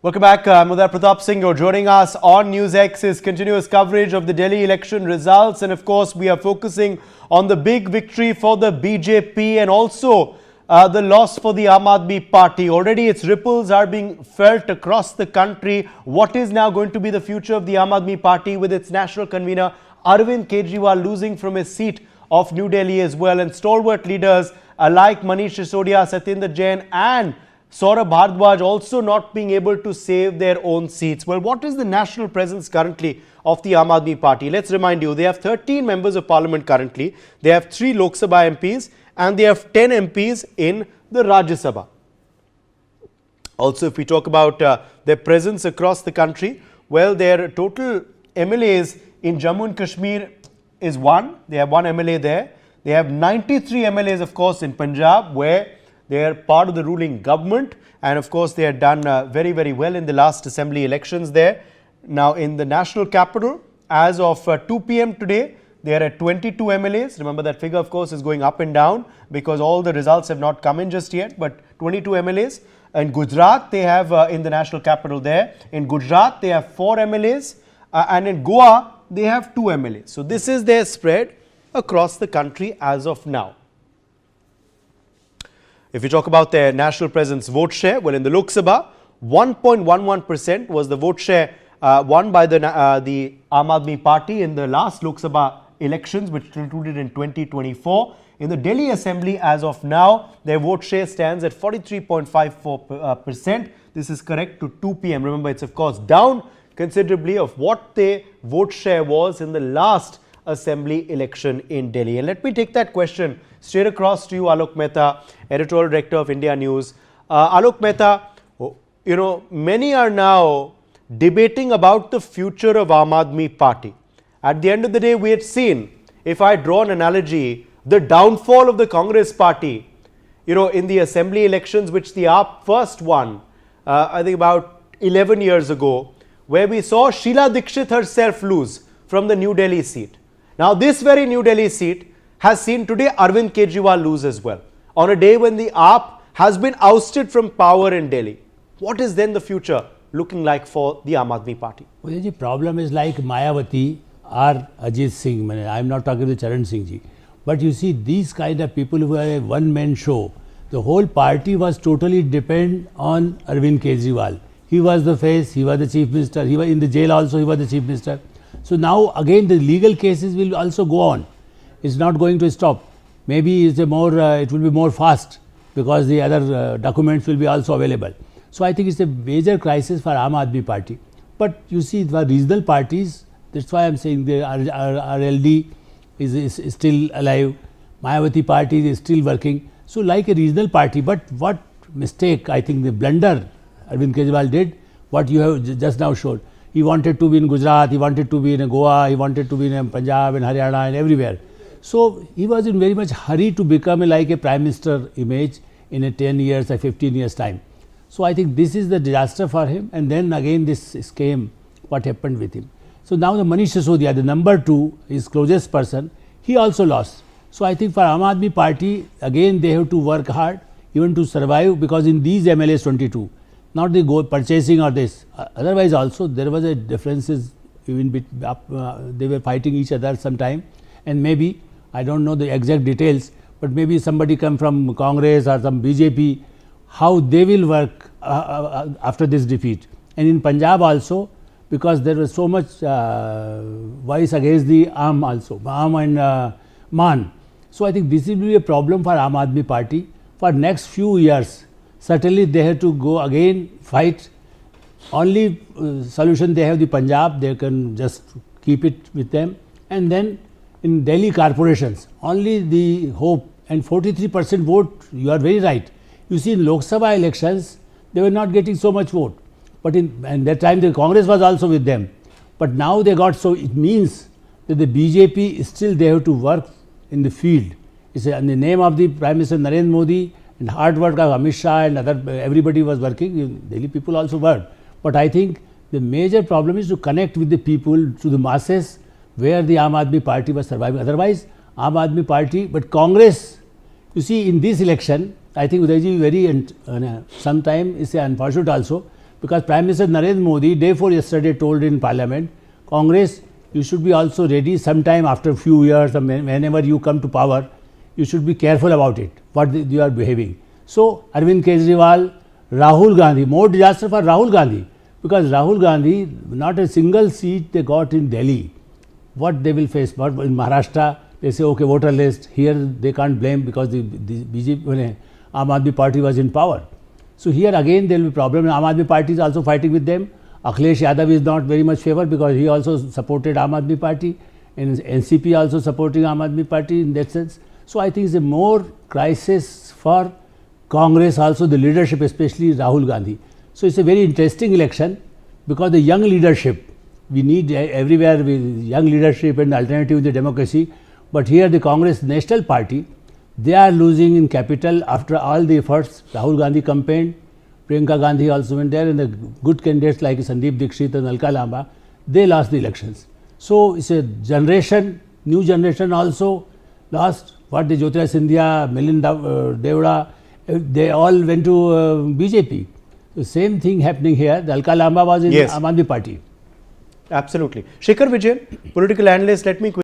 Welcome back. Mudar Pratap Singh, you're joining us on NewsX's continuous coverage of the Delhi election results. And of course, we are focusing on the big victory for the BJP and also the loss for the Aam Aadmi Party. Already its ripples are being felt across the country. What is now going to be the future of the Aam Aadmi Party with its national convener Arvind Kejriwal losing from his seat of New Delhi as well, and stalwart leaders like Manish Sisodia, Satyendar Jain and Saurabh Bhardwaj also not being able to save their own seats. Well, what is the national presence currently of the Aam Aadmi Party? Let's remind you, they have 13 members of parliament currently. They have 3 Lok Sabha MPs and they have 10 MPs in the Rajya Sabha. Also, if we talk about their presence across the country, well, their total MLAs in Jammu and Kashmir is 1. They have 1 MLA there. They have 93 MLAs, of course, in Punjab, where they are part of the ruling government, and of course they had done very, very well in the last assembly elections there. Now in the national capital, as of 2 p.m. today, they are at 22 MLAs. Remember, that figure of course is going up and down because all the results have not come in just yet, but 22 MLAs. In Gujarat, they have in the national capital there. In Gujarat, they have 4 MLAs and in Goa, they have 2 MLAs. So this is their spread across the country as of now. If you talk about their national presence vote share, well, in the Lok Sabha, 1.11% was the vote share won by the Aam Aadmi Party in the last Lok Sabha elections, which concluded in 2024. In the Delhi Assembly, as of now, their vote share stands at 43.54%. This is correct to 2 p.m. Remember, it's of course down considerably of what their vote share was in the last assembly election in Delhi. And let me take that question straight across to you, Alok Mehta, editorial director of India News. Alok Mehta, you know, many are now debating about the future of Aam Aadmi Party. At the end of the day, we had seen, if I draw an analogy, the downfall of the Congress Party, you know, in the assembly elections, which the AAP first won, I think about 11 years ago, where we saw Sheila Dikshit herself lose from the New Delhi seat. Now, this very New Delhi seat has seen today Arvind Kejriwal lose as well, on a day when the AAP has been ousted from power in Delhi. What is then the future looking like for the Aam Aadmi Party? Well, the problem is like Mayawati or Ajit Singh. I am not talking to Charan Singh ji. But you see, these kind of people who are a one-man show, the whole party was totally dependent on Arvind Kejriwal. He was the face, he was the chief minister, he was in the jail also, he was the chief minister. So now again the legal cases will also go on. It's not going to stop. Maybe it's a more, it will be more fast because the other documents will be also available. So I think it's a major crisis for Aam Aadmi Party. But you see, the regional parties, that's why I'm saying the RLD is still alive, Mayawati party is still working. So like a regional party, but what mistake, I think the blunder Arvind Kejriwal did, what you have just now showed. He wanted to be in Gujarat, he wanted to be in Goa, he wanted to be in Punjab and Haryana and everywhere. So he was in very much hurry to become like a prime minister image in a 10 years or 15 years time. So I think this is the disaster for him, and then again this scheme, what happened with him. So now the Manish Sisodia, the number 2, his closest person, he also lost. So I think for Aam Aadmi Party, again they have to work hard even to survive, because in these MLAs 22, not the go purchasing or this. Otherwise also there was a differences, even they were fighting each other sometime, and maybe, I don't know the exact details, but maybe somebody come from Congress or some BJP, how they will work after this defeat. And in Punjab also, because there was so much voice against the Aam also, Aam and Man. So I think this will be a problem for Aam Aadmi Party for next few years. Certainly they have to go again, fight. Only solution they have the Punjab, they can just keep it with them. And then in Delhi corporations, only the hope, and 43% vote, you are very right. You see, in Lok Sabha elections, they were not getting so much vote. But and that time the Congress was also with them. But now they got, so it means that the BJP is still, they have to work in the field. It's in the name of the Prime Minister Narendra Modi, and hard work of Amit Shah and everybody was working. Delhi people also worked. But I think the major problem is to connect with the people, to the masses, where the Aam Aadmi Party was surviving. Otherwise, Aam Aadmi Party, but Congress, you see, in this election, I think Udayji very sometime is unfortunate also, Because Prime Minister Narendra Modi, day before yesterday, told in Parliament, Congress, you should be also ready sometime after a few years, or whenever you come to power, you should be careful about it, what you are behaving. So, Arvind Kejriwal, Rahul Gandhi, more disaster for Rahul Gandhi, because Rahul Gandhi, not a single seat they got in Delhi. What they will face, but in Maharashtra, they say, okay, voter list, here they can't blame because the BJP, Aam Aadmi Party was in power. So here again there will be problem. Aam Aadmi Party is also fighting with them. Akhilesh Yadav is not very much favored because he also supported Aam Aadmi Party, and NCP also supporting Aam Aadmi Party in that sense. So I think it's a more crisis for Congress, also the leadership, especially Rahul Gandhi. So it's a very interesting election because the young leadership, we need everywhere young leadership and alternative in the democracy. But here the Congress National Party, they are losing in capital after all the efforts. Rahul Gandhi campaigned, Priyanka Gandhi also went there, and the good candidates like Sandeep Dixit and Alka Lamba, they lost the elections. So it's a generation, new generation also lost. What the Jyotiraj Scindia, Milind Devda, they all went to BJP. The same thing happening here. The Alka Lamba was in Aam Aadmi Party. Absolutely. Shikhar Vijayan, political analyst, let me